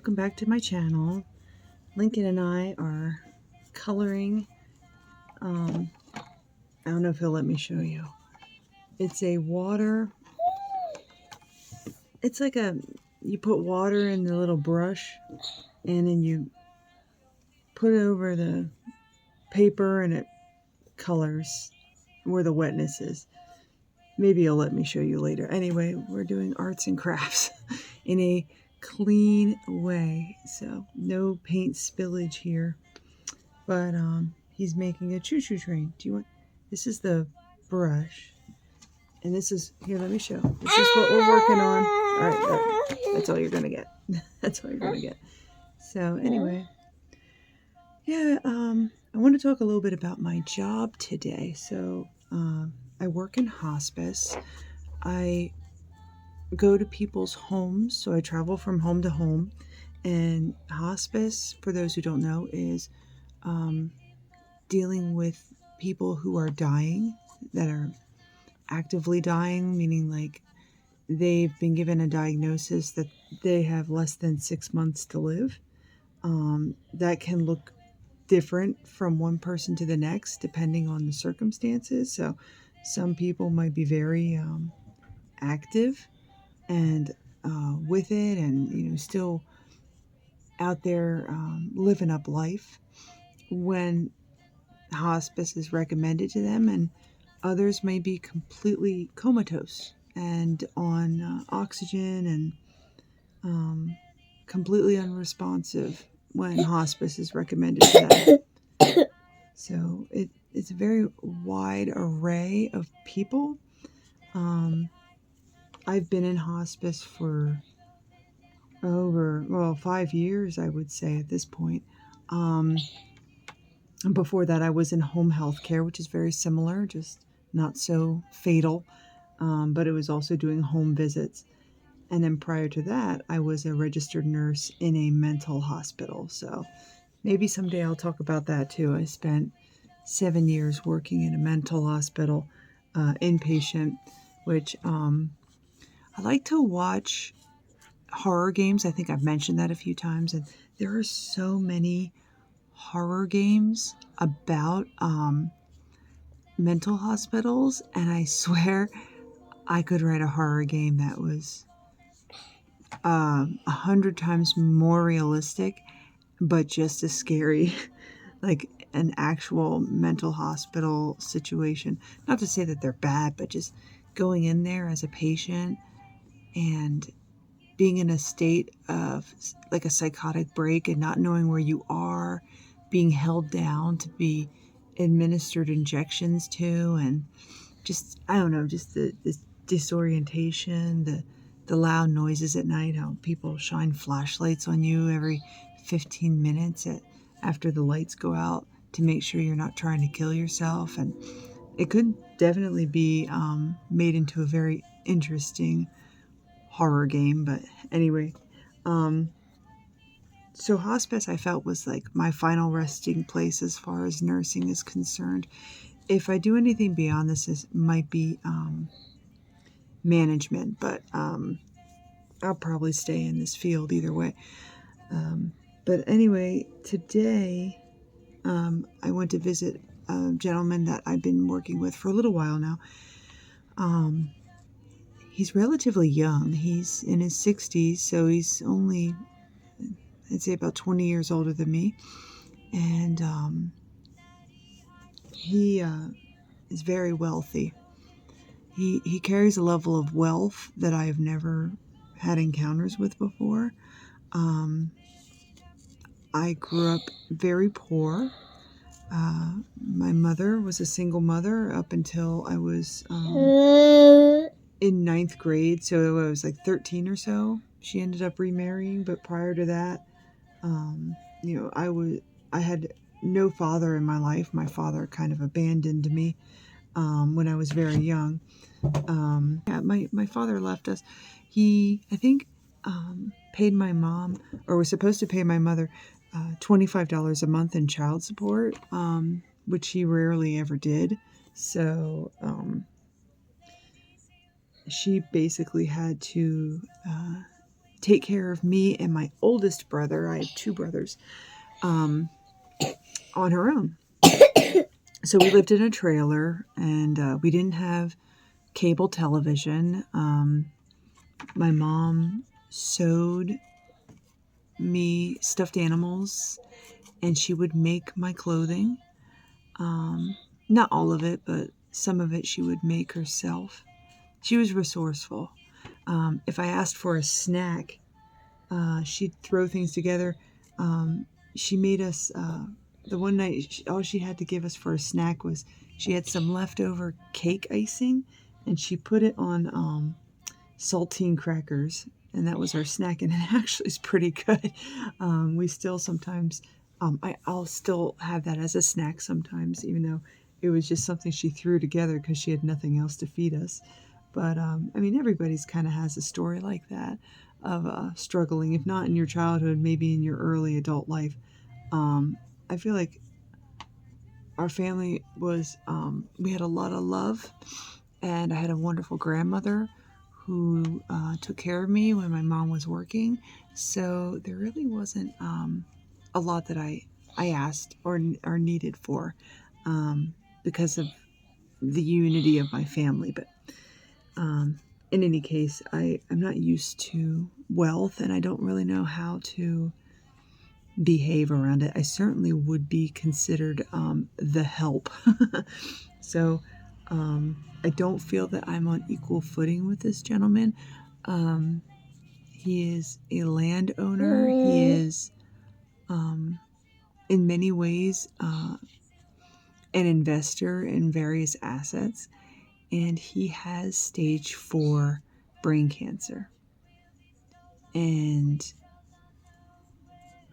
welcome back to my channel. Lincoln and I are coloring, I don't know if he'll let me show you. It's a water, it's like you put water in the little brush and then you put it over the paper and it colors where the wetness is. Maybe he'll let me show you later. Anyway, we're doing arts and crafts in a clean way, so no paint spillage here. But he's making a choo-choo train. Do you want? This is the brush, and this is here. Let me show. This is what we're working on. All right, that's all you're gonna get. That's all you're gonna get. So anyway, yeah. I want to talk a little bit about my job today. So I work in hospice. I go to people's homes, so I travel from home to home. And hospice, for those who don't know, is dealing with people who are dying, that are actively dying, meaning like they've been given a diagnosis that they have less than 6 months to live. That can look different from one person to the next depending on the circumstances. So some people might be very active and with it, and still out there living up life when hospice is recommended to them, and others may be completely comatose and on oxygen and completely unresponsive when hospice is recommended to them. So it's a very wide array of people. I've been in hospice for over 5 years, I would say, at this point. And before that, I was in home health care, which is very similar, just not so fatal. But it was also doing home visits. And then prior to that, I was a registered nurse in a mental hospital. So maybe someday I'll talk about that too. I spent 7 years working in a mental hospital, inpatient, which I like to watch horror games. I think I've mentioned that a few times. And there are so many horror games about mental hospitals, and I swear I could write a horror game that was 100 times more realistic, but just as scary, like an actual mental hospital situation. Not to say that they're bad, but just going in there as a patient and being in a state of like a psychotic break and not knowing where you are, being held down to be administered injections to, and just, I don't know, just the disorientation, the loud noises at night, how people shine flashlights on you every 15 minutes after the lights go out to make sure you're not trying to kill yourself. And it could definitely be made into a very interesting horror game. But anyway, so hospice I felt was like my final resting place as far as nursing is concerned. If I do anything beyond this, it might be management, but I'll probably stay in this field either way. But anyway, today I went to visit a gentleman that I've been working with for a little while now. He's relatively young. He's in his 60s, so he's only, I'd say, about 20 years older than me. And he is very wealthy. He carries a level of wealth that I have never had encounters with before. I grew up very poor. My mother was a single mother up until I was in 9th grade, so I was like 13 or so. She ended up remarrying, but prior to that, I had no father in my life. My father kind of abandoned me when I was very young. My father left us. He, I think, paid my mom, or was supposed to pay my mother, $25 a month in child support, which he rarely ever did. So she basically had to take care of me and my oldest brother. I have two brothers, on her own. So we lived in a trailer, and we didn't have cable television. My mom sewed me stuffed animals, and she would make my clothing. Not all of it, but some of it she would make herself. She was resourceful. If I asked for a snack, she'd throw things together. She made us, the one night, all she had to give us for a snack was she had some leftover cake icing, and she put it on saltine crackers, and that was our snack, and it actually is pretty good. We still sometimes, I'll still have that as a snack sometimes, even though it was just something she threw together because she had nothing else to feed us. But I mean, everybody's kind of has a story like that of struggling, if not in your childhood, maybe in your early adult life. I feel like our family was, we had a lot of love, and I had a wonderful grandmother who took care of me when my mom was working. So there really wasn't a lot that I asked or needed for, because of the unity of my family. But in any case, I'm not used to wealth, and I don't really know how to behave around it. I certainly would be considered the help. So I don't feel that I'm on equal footing with this gentleman. He is a landowner. He is, in many ways, an investor in various assets, and he has stage 4 brain cancer. And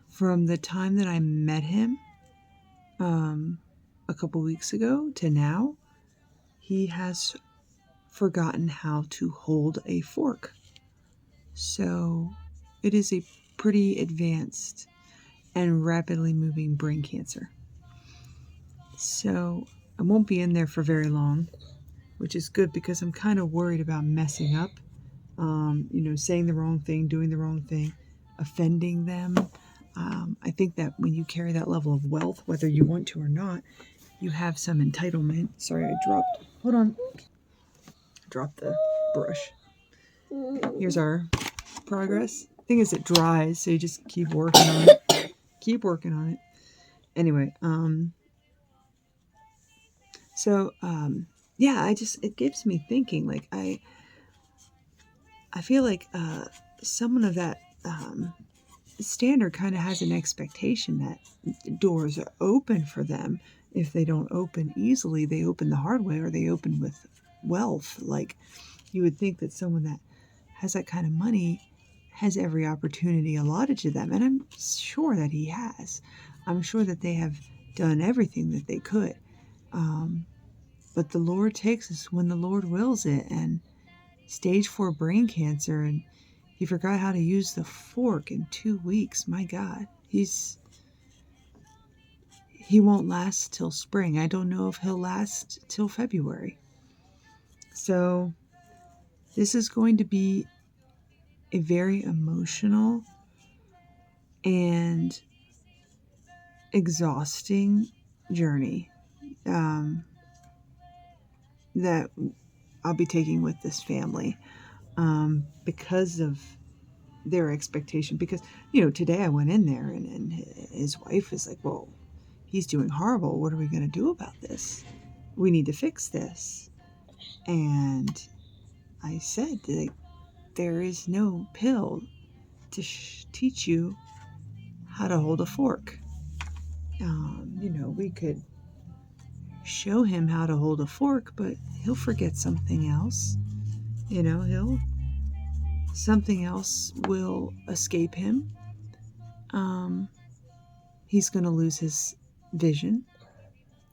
from the time that I met him a couple weeks ago to now, he has forgotten how to hold a fork. So it is a pretty advanced and rapidly moving brain cancer. So I won't be in there for very long, which is good because I'm kind of worried about messing up, saying the wrong thing, doing the wrong thing, offending them. I think that when you carry that level of wealth, whether you want to or not, you have some entitlement. Sorry, hold on. Dropped the brush. Here's our progress. The thing is, it dries, so you just keep working on it. Keep working on it. Anyway, it gives me thinking. Like, I feel like someone of that standard kind of has an expectation that doors are open for them. If they don't open easily, they open the hard way, or they open with wealth. Like, you would think that someone that has that kind of money has every opportunity allotted to them, and I'm sure that he has. I'm sure that they have done everything that they could. But the Lord takes us when the Lord wills it, and stage 4 brain cancer, and he forgot how to use the fork in 2 weeks. My God, he won't last till spring. I don't know if he'll last till February. So this is going to be a very emotional and exhausting journey that I'll be taking with this family, because of their expectation. Because, today I went in there, and his wife is like, well, he's doing horrible. What are we going to do about this? We need to fix this. And I said, there is no pill to teach you how to hold a fork. We could show him how to hold a fork, but he'll forget something else. Something else will escape him. He's going to lose his vision.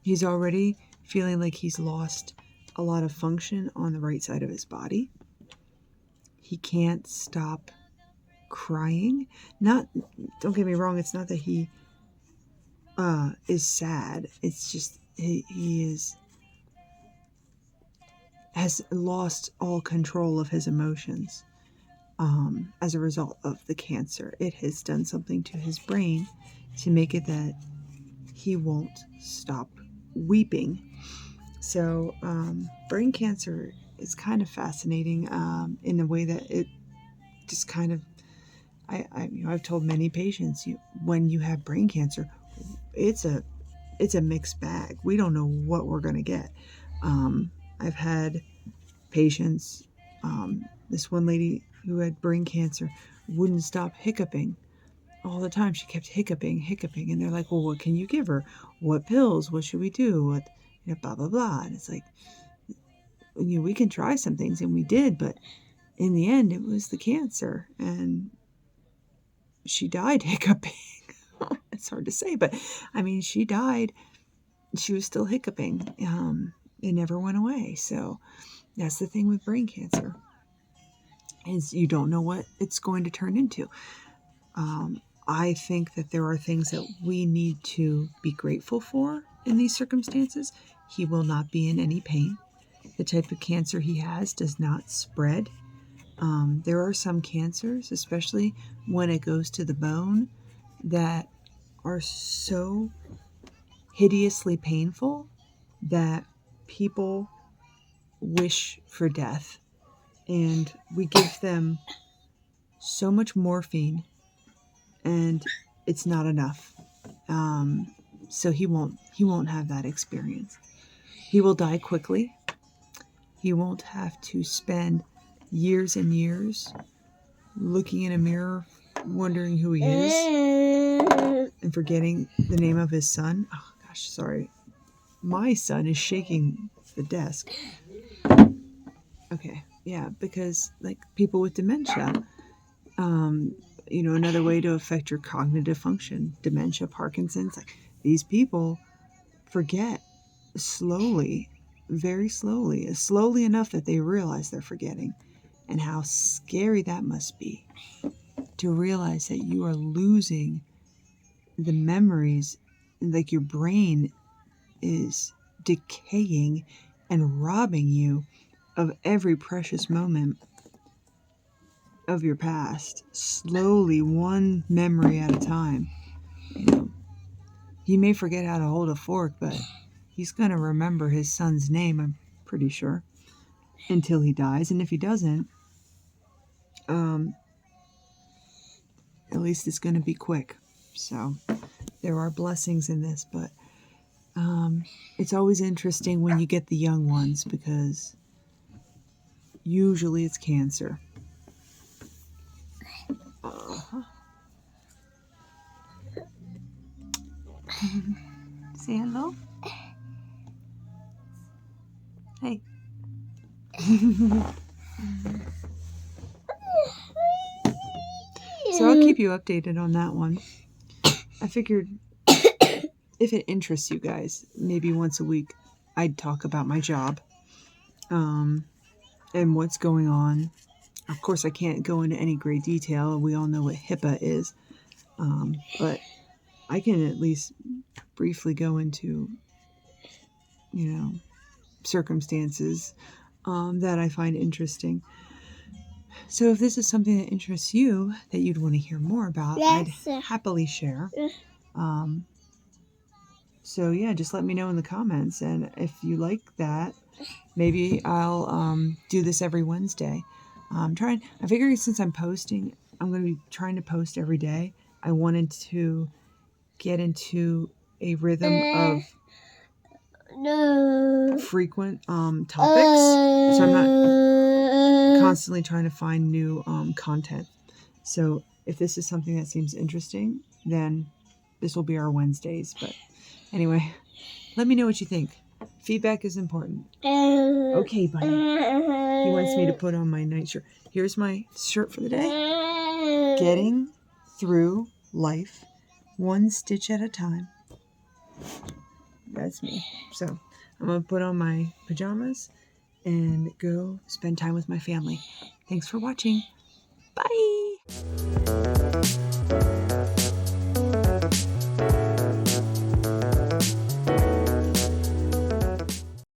He's already feeling like he's lost a lot of function on the right side of his body. He can't stop crying. Don't get me wrong, it's not that he is sad. It's just he has lost all control of his emotions. as a result of the cancer. It has done something to his brain to make it that he won't stop weeping. So brain cancer is kind of fascinating in the way that it just kind of, I've told many patients, when you have brain cancer, it's a mixed bag. We don't know what we're going to get. I've had patients, this one lady who had brain cancer wouldn't stop hiccuping all the time. She kept hiccuping, and they're like, well, what can you give her? What pills? What should we do? What, blah, blah, blah. And it's like, we can try some things, and we did, but in the end, it was the cancer, and she died hiccuping. It's hard to say, but I mean, she died. She was still hiccuping. It never went away. So that's the thing with brain cancer, is you don't know what it's going to turn into. I think that there are things that we need to be grateful for in these circumstances. He will not be in any pain. The type of cancer he has does not spread. There are some cancers, especially when it goes to the bone, that are so hideously painful that people wish for death. And we give them so much morphine, and it's not enough. So he won't have that experience. He will die quickly. He won't have to spend years and years looking in a mirror, wondering who he is, and forgetting the name of his son. Oh gosh, sorry. My son is shaking the desk. Okay, yeah, because like people with dementia, another way to affect your cognitive function, dementia, Parkinson's, like these people forget slowly, very slowly, slowly enough that they realize they're forgetting. And how scary that must be to realize that you are losing the memories, like your brain is decaying and robbing you of every precious moment of your past, slowly, one memory at a time. He may forget how to hold a fork, but he's going to remember his son's name, I'm pretty sure, until he dies. And if he doesn't, at least it's going to be quick. So there are blessings in this, but it's always interesting when you get the young ones, because usually it's cancer. Say hello. Hey. So I'll keep you updated on that one. I figured if it interests you guys, maybe once a week I'd talk about my job and what's going on. Of course, I can't go into any great detail. We all know what HIPAA is. But I can at least briefly go into, circumstances that I find interesting. So if this is something that interests you, that you'd want to hear more about, yes, I'd happily share. So yeah, just let me know in the comments. And if you like that, maybe I'll do this every Wednesday. I figured since I'm posting, I'm going to be trying to post every day. I wanted to get into a rhythm of frequent topics, so I'm not constantly trying to find new content. So if this is something that seems interesting, then this will be our Wednesdays. But anyway, let me know what you think. Feedback is important. Okay, buddy. He wants me to put on my night shirt. Here's my shirt for the day. Getting through life, one stitch at a time. That's me. So I'm going to put on my pajamas and go spend time with my family. Thanks for watching. Bye.